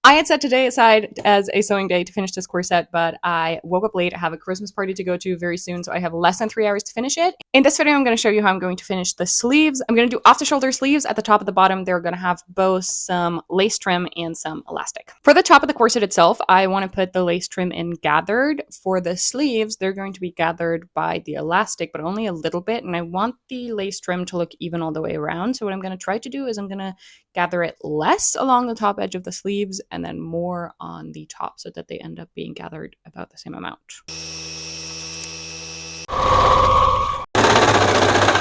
I had set today aside as a sewing day to finish this corset, but I woke up late. I have a Christmas party to go to very soon, so I have less than 3 hours to finish it. In this video, I'm going to show you how I'm going to finish the sleeves. I'm going to do off-the-shoulder sleeves. At the top and the bottom, they're going to have both some lace trim and some elastic. For the top of the corset itself, I want to put the lace trim in gathered. For the sleeves, they're going to be gathered by the elastic, but only a little bit, and I want the lace trim to look even all the way around. So what I'm going to try to do is I'm going to gather it less along the top edge of the sleeves and then more on the top so that they end up being gathered about the same amount.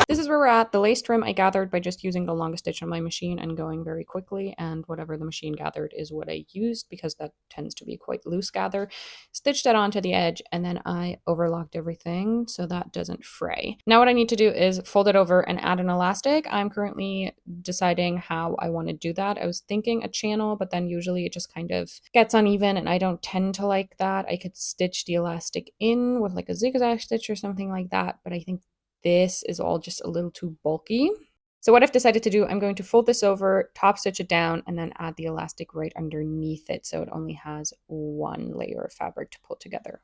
This is where we're at. The lace trim I gathered by just using the longest stitch on my machine and going very quickly, and whatever the machine gathered is what I used because that tends to be quite loose gather. Stitched that onto the edge, and then I overlocked everything so that doesn't fray. Now what I need to do is fold it over and add an elastic. I'm currently deciding how I want to do that. I was thinking a channel, but then usually it just kind of gets uneven and I don't tend to like that. I could stitch the elastic in with like a zigzag stitch or something like that, but I think this is all just a little too bulky. So what I've decided to do, I'm going to fold this over, top stitch it down, and then add the elastic right underneath it so it only has one layer of fabric to pull together.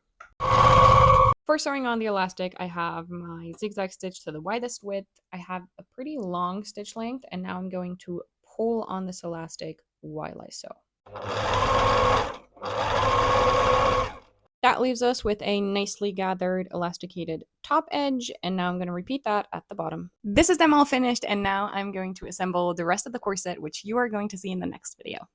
For sewing on the elastic, I have my zigzag stitch to the widest width. I have a pretty long stitch length, and now I'm going to pull on this elastic while I sew. That leaves us with a nicely gathered elasticated top edge, and now I'm going to repeat that at the bottom. This is them all finished, and now I'm going to assemble the rest of the corset, which you are going to see in the next video.